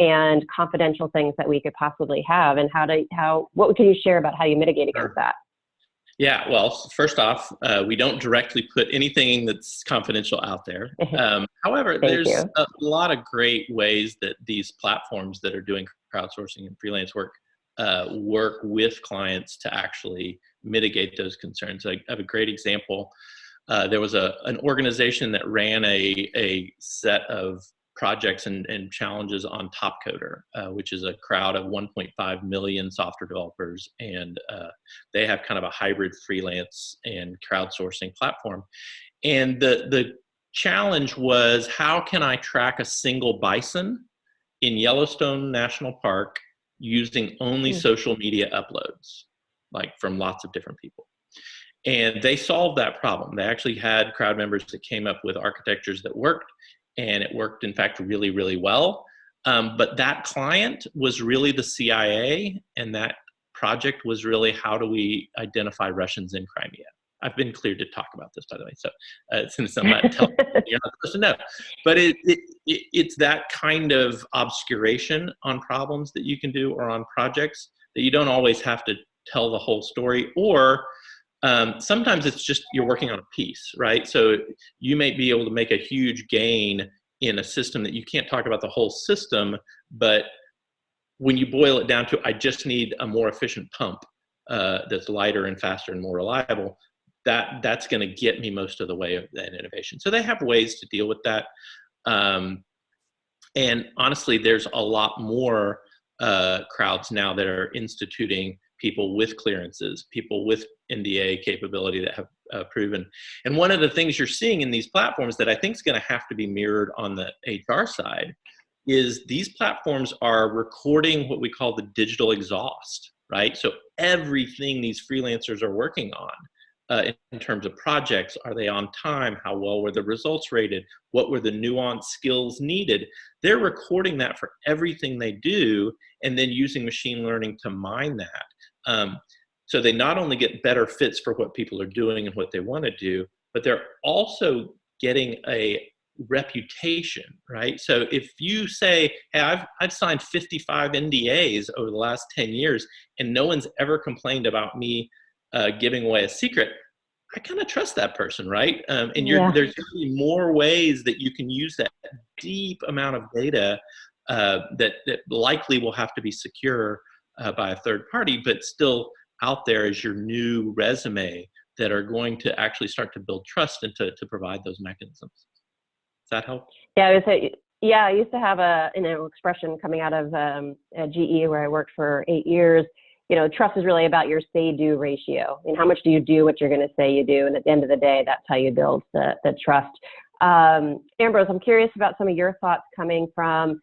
and confidential things that we could possibly have, and what can you share about how you mitigate against that? Yeah, well, first off, we don't directly put anything that's confidential out there. However, there's a lot of great ways that these platforms that are doing crowdsourcing and freelance work work with clients to actually mitigate those concerns. I have a great example. There was an organization that ran a set of projects and challenges on Topcoder, which is a crowd of 1.5 million software developers, and they have kind of a hybrid freelance and crowdsourcing platform. And the challenge was, how can I track a single bison in Yellowstone National Park using only social media uploads, like from lots of different people? And they solved that problem. They actually had crowd members that came up with architectures that worked, and it worked, in fact, really, really well. But that client was really the CIA, and that project was really, how do we identify Russians in Crimea? I've been cleared to talk about this, by the way, so since I'm not telling you, you're not supposed to know. But it's that kind of obscuration on problems that you can do, or on projects, that you don't always have to tell the whole story, or sometimes it's just you're working on a piece, right? So you may be able to make a huge gain in a system that you can't talk about the whole system, but when you boil it down to, I just need a more efficient pump that's lighter and faster and more reliable, that's going to get me most of the way of that innovation. So they have ways to deal with that. And honestly, there's a lot more crowds now that are instituting people with clearances, people with NDA capability that have proven. And one of the things you're seeing in these platforms that I think is going to have to be mirrored on the HR side is these platforms are recording what we call the digital exhaust, right? So everything these freelancers are working on in terms of projects, are they on time? How well were the results rated? What were the nuanced skills needed? They're recording that for everything they do, and then using machine learning to mine that. So they not only get better fits for what people are doing and what they want to do, but they're also getting a reputation, right? So if you say, hey, I've signed 55 NDAs over the last 10 years, and no one's ever complained about me giving away a secret, I kind of trust that person, right? And there's going to be more ways that you can use that deep amount of data that likely will have to be secure by a third party, but still out there as your new resume, that are going to actually start to build trust and to provide those mechanisms. Does that help? Yeah, I would say, I used to have an expression coming out of GE, where I worked for 8 years. Trust is really about your say-do ratio. I mean, how much do you do what you're going to say you do? And at the end of the day, that's how you build the trust. Ambros, I'm curious about some of your thoughts coming from,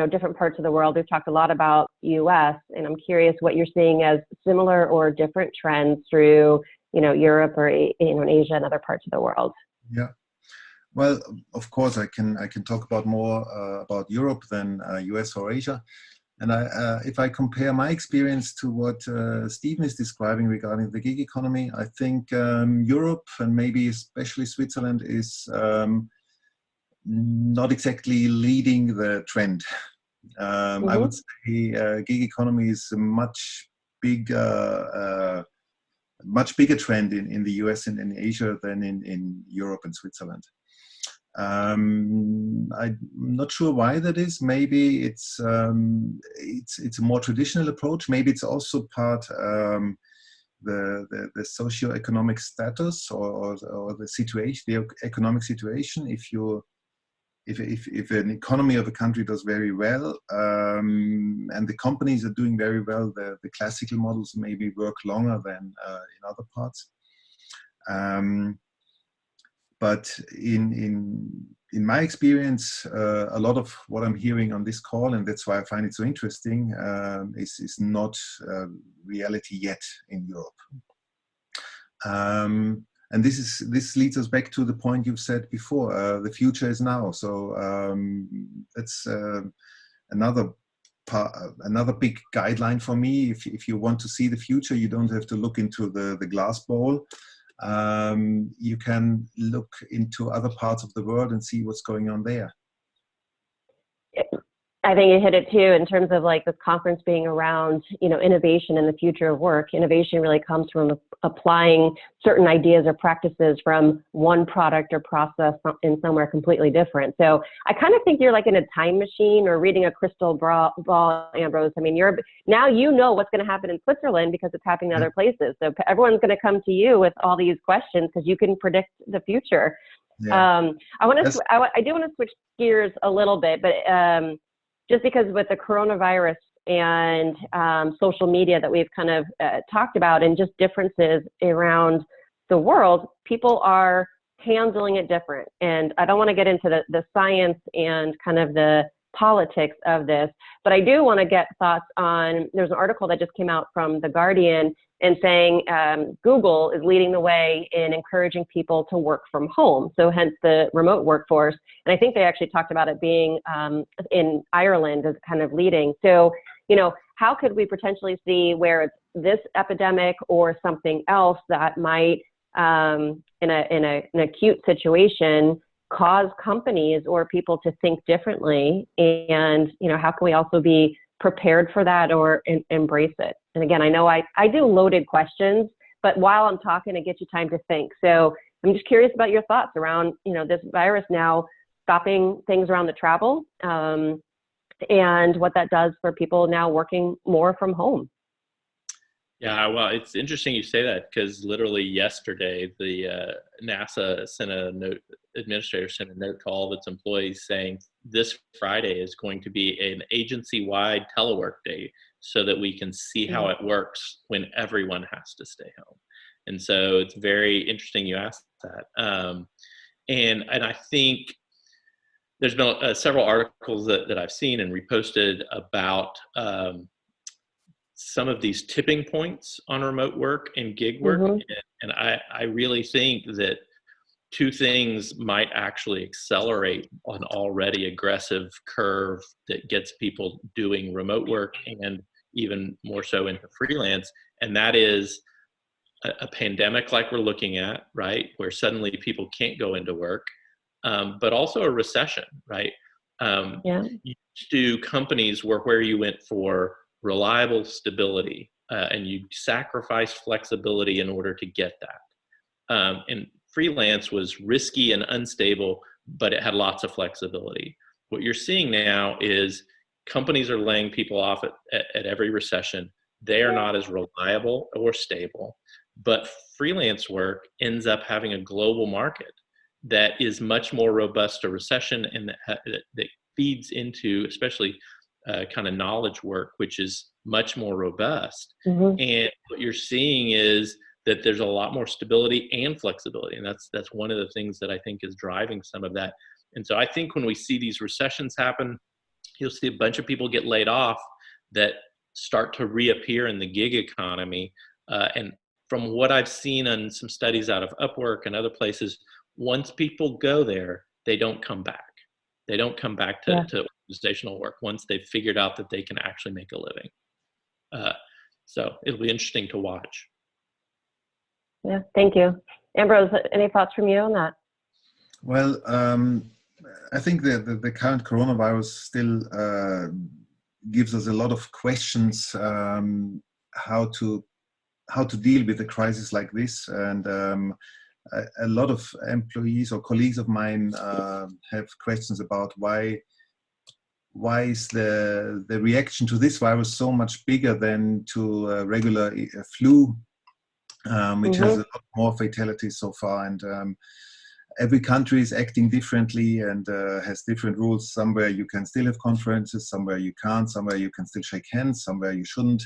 different parts of the world. We've talked a lot about US, and I'm curious what you're seeing as similar or different trends through, Europe or, in Asia and other parts of the world. Yeah. Well, of course, I can talk about more about Europe than US or Asia. And if I compare my experience to what Stephen is describing regarding the gig economy, I think Europe, and maybe especially Switzerland, is not exactly leading the trend. I would say gig economy is a much bigger trend in the US and in Asia than in Europe and Switzerland. I'm not sure why that is. Maybe it's a more traditional approach. Maybe it's also part the socio-economic status or the situation, the economic situation. If an economy of a country does very well, and the companies are doing very well, the classical models maybe work longer than in other parts. But in my experience, a lot of what I'm hearing on this call, and that's why I find it so interesting, is not reality yet in Europe. And this leads us back to the point you've said before. The future is now. So that's another big guideline for me. If you want to see the future, you don't have to look into the glass bowl. You can look into other parts of the world and see what's going on there. I think you hit it too, in terms of like this conference being around, innovation in the future of work. Innovation really comes from applying certain ideas or practices from one product or process in somewhere completely different. So I kind of think you're like in a time machine or reading a crystal ball, Ambros. I mean, now you know what's going to happen in Switzerland because it's happening in other places. So everyone's going to come to you with all these questions because you can predict the future. Yeah. I do want to switch gears a little bit, but just because with the coronavirus and social media that we've kind of talked about, and just differences around the world, people are handling it different. And I don't want to get into the science and kind of the politics of this, but I do want to get thoughts on, there's an article that just came out from The Guardian and saying Google is leading the way in encouraging people to work from home. So hence the remote workforce. And I think they actually talked about it being in Ireland as kind of leading. So, how could we potentially see where it's this epidemic or something else that might, in an acute situation, cause companies or people to think differently? And, how can we also be prepared for that or embrace it? And again, I know I do loaded questions, but while I'm talking, it gets you time to think. So I'm just curious about your thoughts around, this virus now stopping things around the travel, and what that does for people now working more from home. Yeah, well, it's interesting you say that, because literally yesterday, the NASA administrator sent a note to all of its employees saying this Friday is going to be an agency-wide telework day so that we can see how it works when everyone has to stay home. And so it's very interesting you asked that. And I think there's been several articles that I've seen and reposted about some of these tipping points on remote work and gig work. Mm-hmm. And I really think that two things might actually accelerate an already aggressive curve that gets people doing remote work and even more so into freelance. And that is a pandemic like we're looking at, right? Where suddenly people can't go into work, but also a recession, right? Used to companies where you went for reliable stability, and you sacrifice flexibility in order to get that. And freelance was risky and unstable, but it had lots of flexibility. What you're seeing now is companies are laying people off at every recession. They are not as reliable or stable, but freelance work ends up having a global market that is much more robust to recession, and that feeds into especially kind of knowledge work, which is much more robust. Mm-hmm. And what you're seeing is that there's a lot more stability and flexibility. And that's one of the things that I think is driving some of that. And so I think when we see these recessions happen, you'll see a bunch of people get laid off that start to reappear in the gig economy. And from what I've seen on some studies out of Upwork and other places, once people go there, they don't come back. They don't come back to organizational work once they've figured out that they can actually make a living. So it'll be interesting to watch. Yeah, thank you. Ambros, any thoughts from you on that? Well, I think the current coronavirus still gives us a lot of questions how to deal with a crisis like this. And a lot of employees or colleagues of mine have questions about why is the reaction to this virus so much bigger than to a regular flu, which has a lot more fatalities so far. And every country is acting differently and has different rules. Somewhere you can still have conferences, somewhere you can't, somewhere you can still shake hands, somewhere you shouldn't.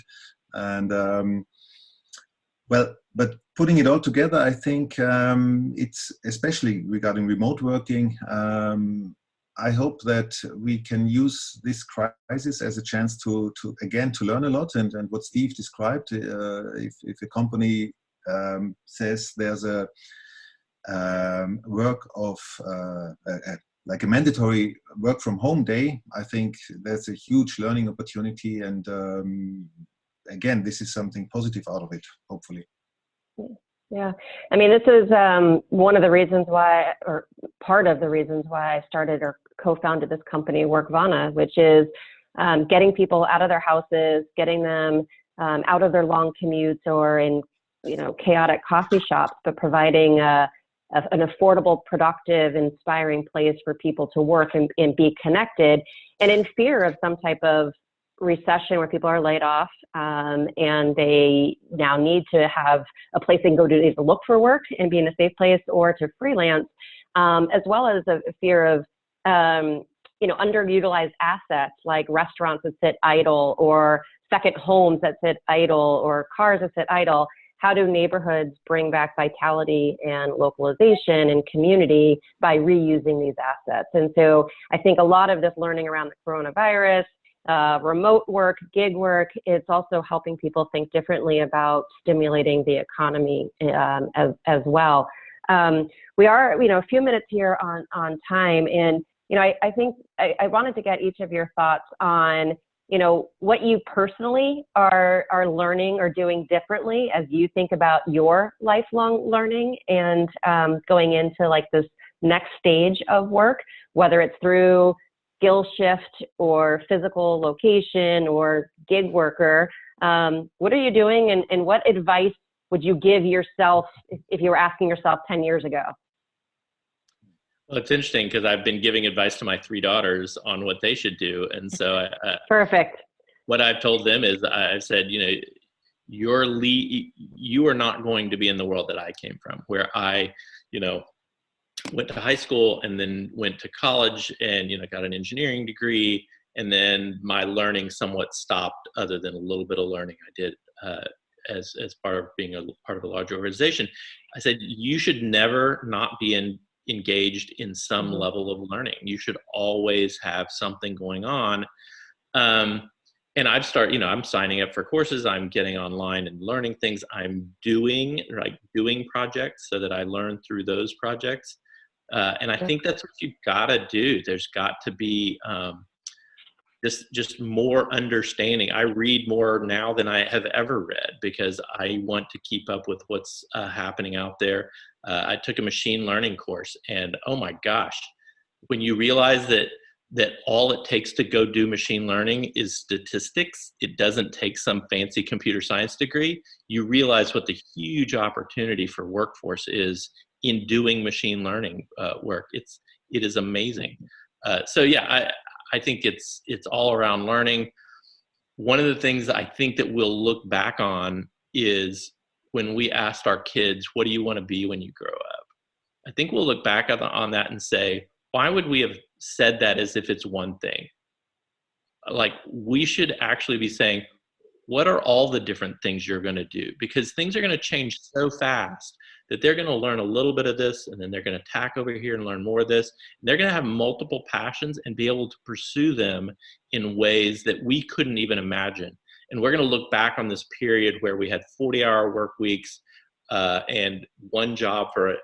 And well, but putting it all together, I think it's especially regarding remote working. I hope that we can use this crisis as a chance to again to learn a lot. And what Steve described, if a company says there's a work of like a mandatory work from home day, I think that's a huge learning opportunity. And again, this is something positive out of it, hopefully. Yeah, I mean, this is one of the reasons why, or part of the reasons why I started or co-founded this company, Workvana, which is getting people out of their houses, getting them out of their long commutes or in, chaotic coffee shops, but providing an affordable, productive, inspiring place for people to work and be connected, and in fear of some type of recession where people are laid off and they now need to have a place they can go to either look for work and be in a safe place or to freelance, as well as a fear of underutilized assets like restaurants that sit idle or second homes that sit idle or cars that sit idle. How do neighborhoods bring back vitality and localization and community by reusing these assets? And so I think a lot of this learning around the coronavirus, remote work, gig work, it's also helping people think differently about stimulating the economy as well. We are, a few minutes here on time, and I think I wanted to get each of your thoughts on what you personally are learning or doing differently as you think about your lifelong learning and going into like this next stage of work, whether it's through skill shift or physical location or gig worker. What are you doing, and what advice would you give yourself if you were asking yourself 10 years ago? Well, it's interesting because I've been giving advice to my 3 daughters on what they should do. And so Perfect. What I've told them is I've said, you are not going to be in the world that I came from, where I, went to high school and then went to college and, got an engineering degree. And then my learning somewhat stopped, other than a little bit of learning I did as part of being a part of a large organization. I said, you should never not be engaged in some level of learning. You should always have something going on. And I'm signing up for courses. I'm getting online and learning things. I'm doing projects so that I learn through those projects. And I think that's what you've got to do. There's got to be just more understanding. I read more now than I have ever read because I want to keep up with what's happening out there. I took a machine learning course, and oh my gosh, when you realize that all it takes to go do machine learning is statistics, it doesn't take some fancy computer science degree, you realize what the huge opportunity for workforce is in doing machine learning work. It is amazing. So yeah, I think it's all around learning. One of the things I think that we'll look back on is when we asked our kids, what do you want to be when you grow up? I think we'll look back on that and say, why would we have said that as if it's one thing? Like, we should actually be saying, what are all the different things you're going to do? Because things are going to change so fast that they're going to learn a little bit of this, and then they're going to tack over here and learn more of this. And they're going to have multiple passions and be able to pursue them in ways that we couldn't even imagine. And we're going to look back on this period where we had 40-hour work weeks and one job for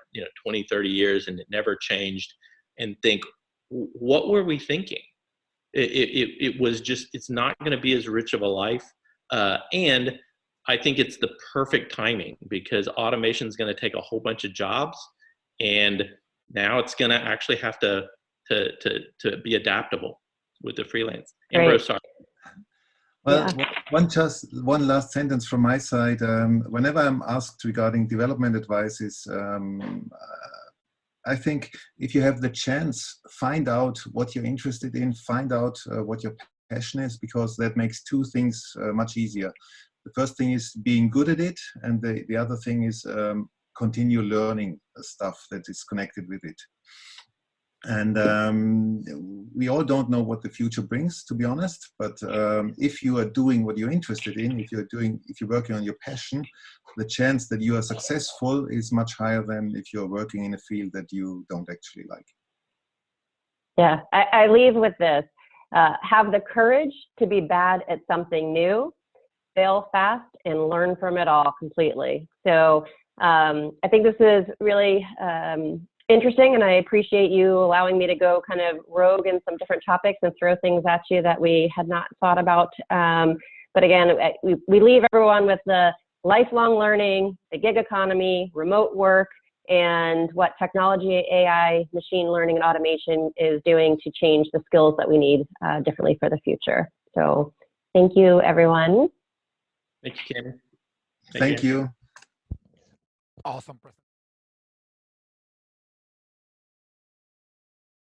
20, 30 years, and it never changed, and think, what were we thinking? It was just, it's not going to be as rich of a life. And I think it's the perfect timing because automation is going to take a whole bunch of jobs, and now it's going to actually have to be adaptable with the freelance. Ambros, sorry. Well, Yeah. one last sentence from my side. Whenever I'm asked regarding development advices, I think if you have the chance, find out what you're interested in, find out what your passion is, because that makes two things much easier. The first thing is being good at it, and the other thing is continue learning stuff that is connected with it. And we all don't know what the future brings, to be honest. But if you are doing what you're interested in, if you're working on your passion, the chance that you are successful is much higher than if you're working in a field that you don't actually like. Yeah, I leave with this. Have the courage to be bad at something new, fail fast, and learn from it all completely. So I think this is really interesting, and I appreciate you allowing me to go kind of rogue in some different topics and throw things at you that we had not thought about. But again, we leave everyone with the lifelong learning, the gig economy, remote work, and what technology, AI, machine learning, and automation is doing to change the skills that we need differently for the future. So thank you, everyone. Thank you, Cameron. Thank you. Awesome presentation.